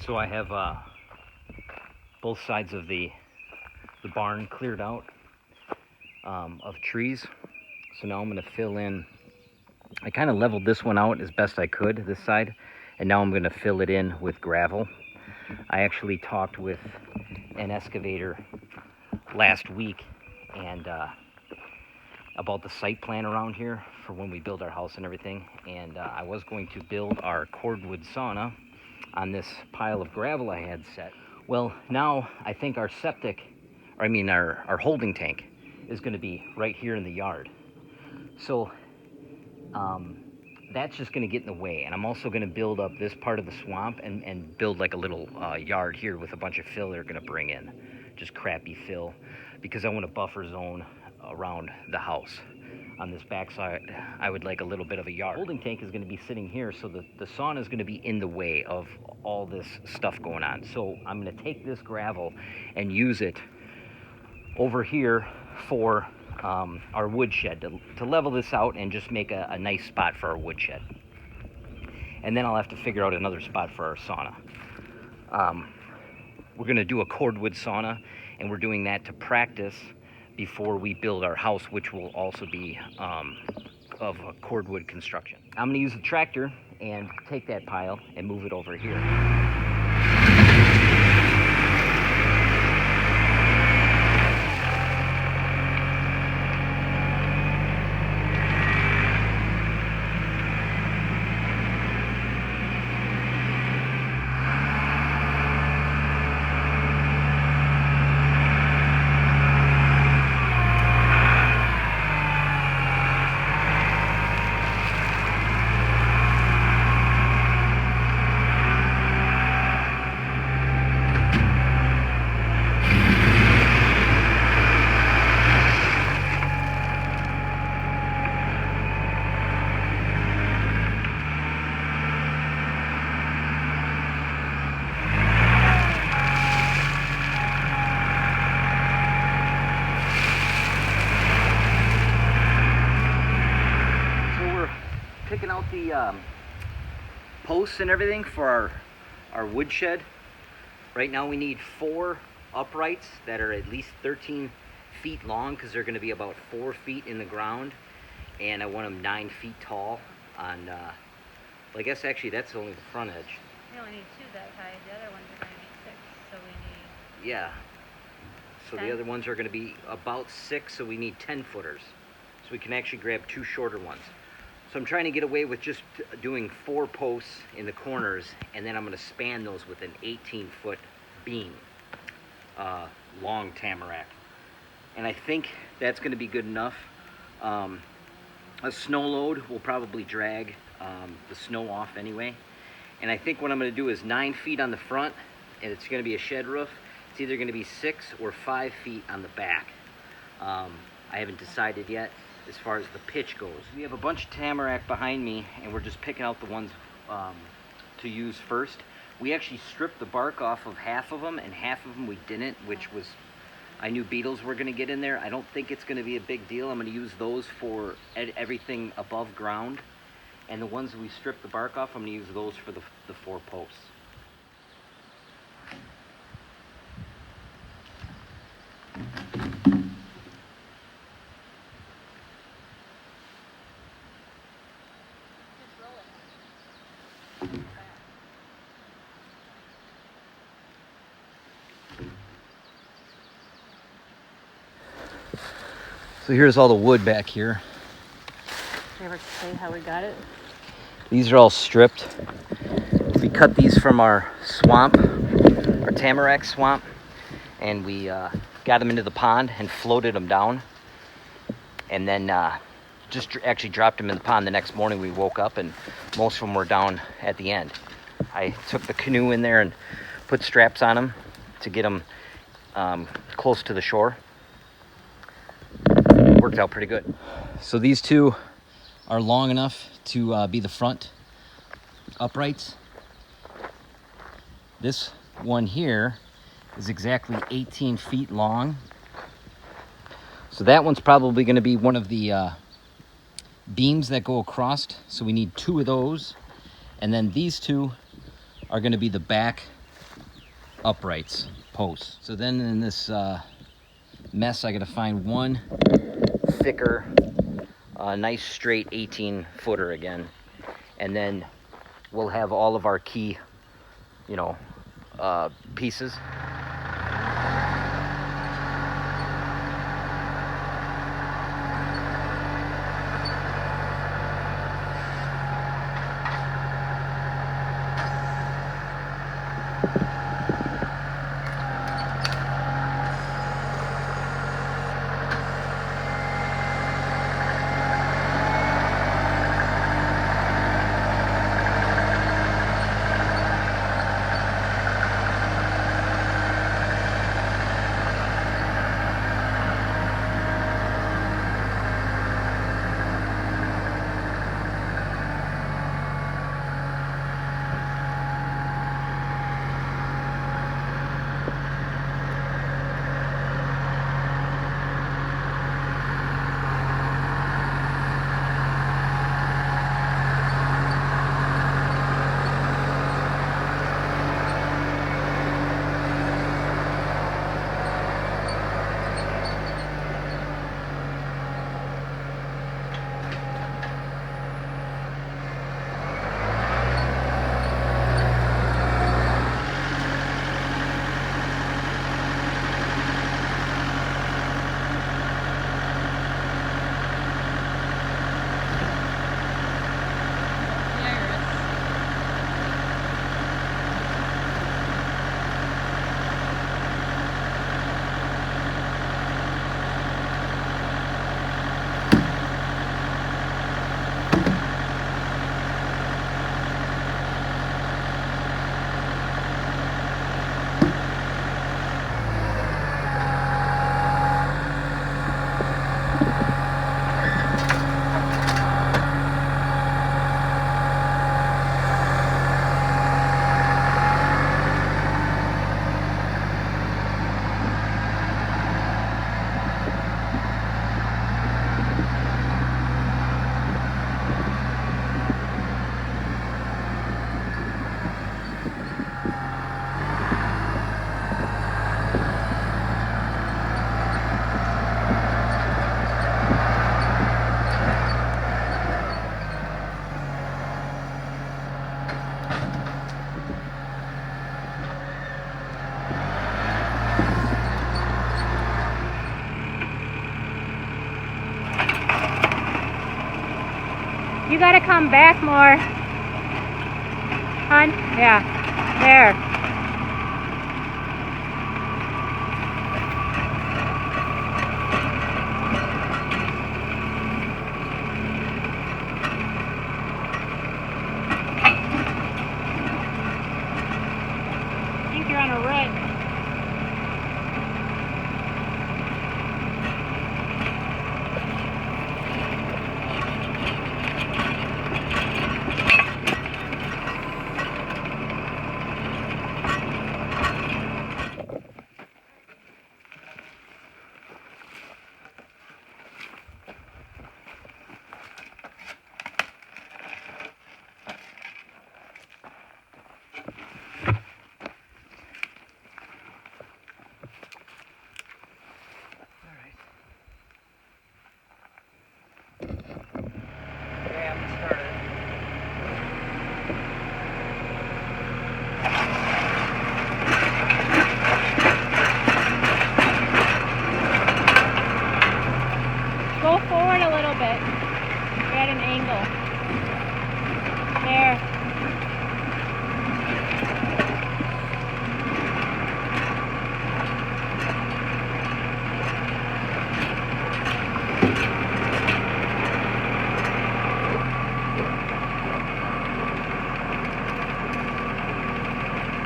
So I have both sides of the barn cleared out of trees. So now I'm going to fill in. I kind of leveled this one out as best I could, this side, and now I'm going to fill it in with gravel. I actually talked with an excavator last week and about the site plan around here for when we build our house and everything, and I was going to build our cordwood sauna on this pile of gravel I had set. Well, now I think our our holding tank is going to be right here in the yard. So that's just going to get in the way, and I'm also going to build up this part of the swamp and build like a little yard here with a bunch of fill they're going to bring in, just crappy fill, because I want a buffer zone around the house. On this backside, I would like a little bit of a yard. Holding tank is going to be sitting here, so the sauna is going to be in the way of all this stuff going on. So I'm going to take this gravel and use it over here for our woodshed to level this out and just make a nice spot for our woodshed. And then I'll have to figure out another spot for our sauna. We're going to do a cordwood sauna, and we're doing that to practice before we build our house, which will also be of a cordwood construction. I'm going to use the tractor and take that pile and move it over here. Picking out the posts and everything for our woodshed. Right now we need 4 uprights that are at least 13 feet long, because they're going to be about 4 feet in the ground, and I want them 9 feet tall. On well, I guess actually that's only the front edge. We only need 2 that high. The other ones are going to be 6, so we need... Yeah. So 10? the other ones are going to be about 6, so we need 10 footers. So we can actually grab 2 shorter ones. So I'm trying to get away with just doing 4 posts in the corners, and then I'm going to span those with an 18-foot beam, long tamarack. And I think that's going to be good enough. A snow load will probably drag the snow off anyway. And I think what I'm going to do is 9 feet on the front, and it's going to be a shed roof. It's either going to be 6 or 5 feet on the back. I haven't decided yet as far as the pitch goes. We have a bunch of tamarack behind me, and we're just picking out the ones to use first. We actually stripped the bark off of half of them, and half of them we didn't, which was, I knew beetles were going to get in there. I don't think it's going to be a big deal. I'm going to use those for everything above ground, and the ones that we stripped the bark off, I'm going to use those for the 4 posts. So here's all the wood back here. Did I ever say how we got it? These are all stripped. We cut these from our swamp, our tamarack swamp, and we got them into the pond and floated them down. And then just actually dropped them in the pond the next morning. We woke up and most of them were down at the end. I took the canoe in there and put straps on them to get them close to the shore. Worked out pretty good. So these 2 are long enough to be the front uprights. This one here is exactly 18 feet long. So that one's probably going to be one of the beams that go across. So we need 2 of those. And then these 2 are going to be the back uprights, posts. So then in this mess, I gotta find one thicker, nice straight 18 footer again. And then we'll have all of our key, you know, pieces. You gotta come back more. Hun? Yeah. There. I think you're on a rut. Go forward a little bit. You're at an angle. There.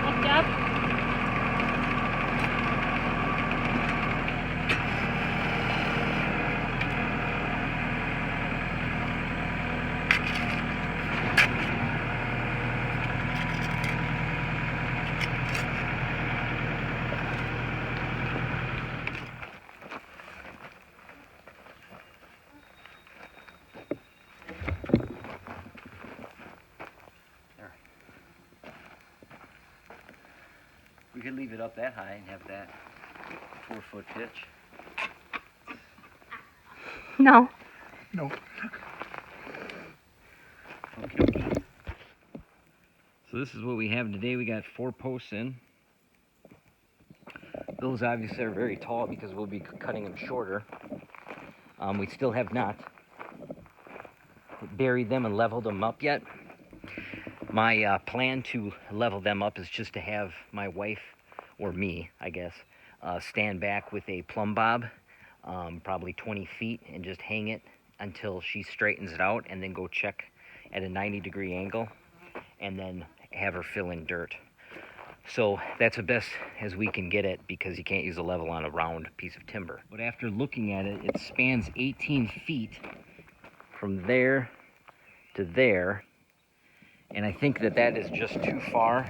Lift up. leave it up that high and have that 4-foot pitch. No. No. Okay. So this is what we have today. We got 4 posts in. Those obviously are very tall because we'll be cutting them shorter. We still have not buried them and leveled them up yet. My plan to level them up is just to have my wife, or me, I guess, stand back with a plumb bob, probably 20 feet, and just hang it until she straightens it out, and then go check at a 90-degree angle, and then have her fill in dirt. So that's the best as we can get it, because you can't use a level on a round piece of timber. But after looking at it, it spans 18 feet from there to there, and I think that that is just too far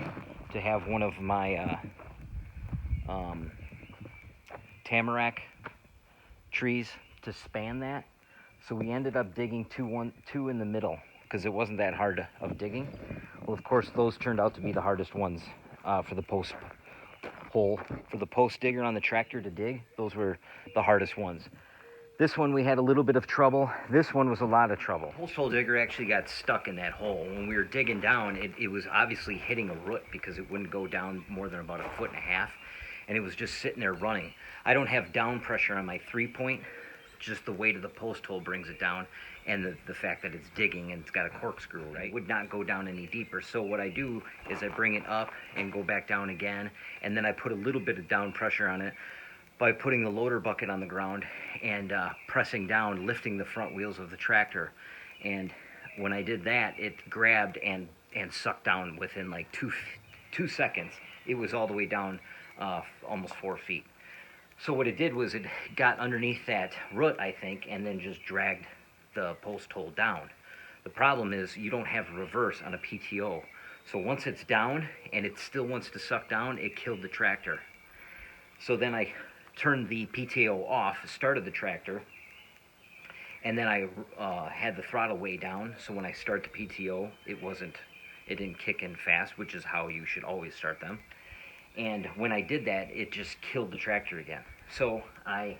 to have one of my tamarack trees to span that. So we ended up digging two in the middle, because it wasn't that hard of digging. Well, of course, those turned out to be the hardest ones for the post hole. For the post digger on the tractor to dig, those were the hardest ones. This one we had a little bit of trouble. This one was a lot of trouble. Post hole digger actually got stuck in that hole. When we were digging down, it was obviously hitting a root because it wouldn't go down more than about 1.5 feet. And it was just sitting there running. I don't have down pressure on my 3-point. Just the weight of the post hole brings it down, and the fact that it's digging and it's got a corkscrew, right? It would not go down any deeper. So what I do is I bring it up and go back down again, and then I put a little bit of down pressure on it by putting the loader bucket on the ground and pressing down, lifting the front wheels of the tractor. And when I did that, it grabbed and sucked down within like two seconds. It was all the way down almost 4 feet. So what it did was it got underneath that root, I think, and then just dragged the post hole down. The problem is you don't have reverse on a PTO. So once it's down and it still wants to suck down, it killed the tractor. So then I turned the PTO off, started the tractor, and then I had the throttle way down. So when I start the PTO, it didn't kick in fast, which is how you should always start them. And when I did that, it just killed the tractor again. So I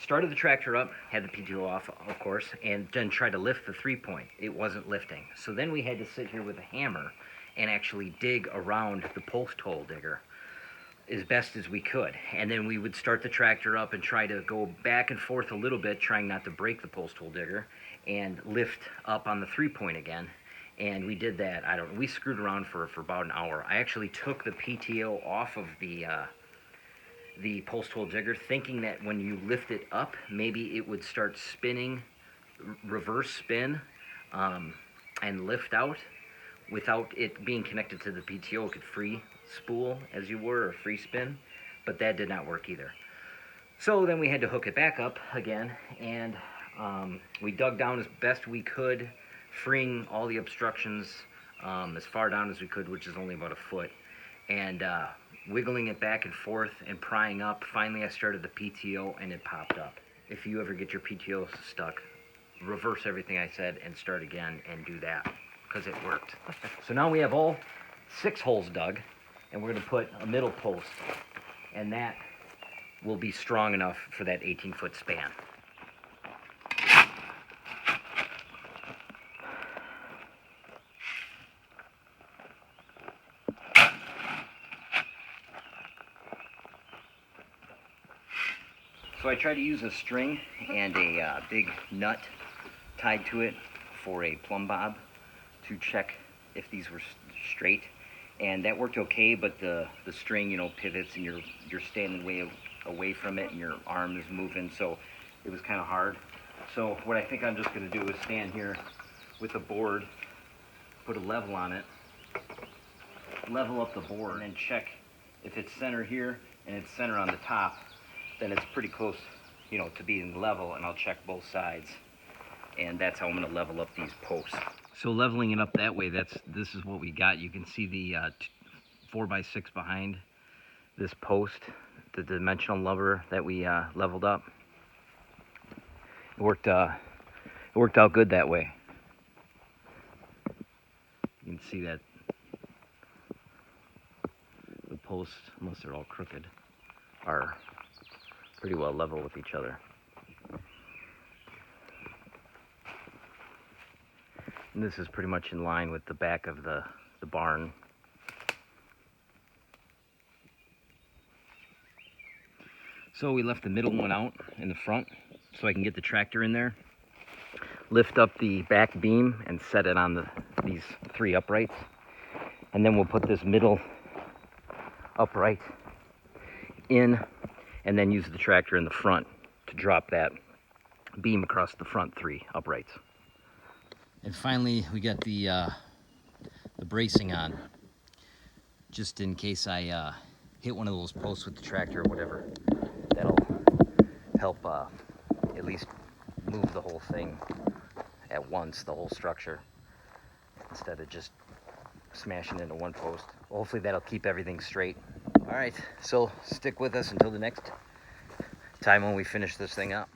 started the tractor up, had the PTO off, of course, and then tried to lift the 3-point. It wasn't lifting. So then we had to sit here with a hammer and actually dig around the post hole digger as best as we could. And then we would start the tractor up and try to go back and forth a little bit, trying not to break the post hole digger, and lift up on the 3-point again. And we did that, we screwed around for about an hour. I actually took the PTO off of the post hole digger, thinking that when you lift it up, maybe it would start spinning, reverse spin, and lift out without it being connected to the PTO. It could free spool as you were, or free spin, but that did not work either. So then we had to hook it back up again, and we dug down as best we could, freeing all the obstructions as far down as we could, which is only about 1 foot, and wiggling it back and forth and prying up. Finally, I started the PTO, and it popped up. If you ever get your PTO stuck, reverse everything I said and start again and do that, because it worked. So now we have all 6 holes dug, and we're going to put a middle post, and that will be strong enough for that 18-foot span. So I try to use a string and a big nut tied to it for a plumb bob to check if these were straight, and that worked okay. But the string, pivots, and you're standing way away from it, and your arm is moving, so it was kind of hard. So what I think I'm just going to do is stand here with a board, put a level on it, level up the board, and check if it's center here and it's center on the top. Then it's pretty close, to being level, and I'll check both sides. And that's how I'm going to level up these posts. So leveling it up that way, this is what we got. You can see the 4x6 behind this post, the dimensional lever that we leveled up. It worked out good that way. You can see that the posts, unless they're all crooked, are pretty well level with each other. And this is pretty much in line with the back of the barn. So we left the middle one out in the front so I can get the tractor in there, lift up the back beam and set it on these 3 uprights. And then we'll put this middle upright in and then use the tractor in the front to drop that beam across the front 3 uprights. And finally, we got the bracing on, just in case I hit one of those posts with the tractor or whatever. That'll help at least move the whole thing at once, the whole structure, instead of just smashing into one post. Hopefully that'll keep everything straight. All right, so stick with us until the next time when we finish this thing up.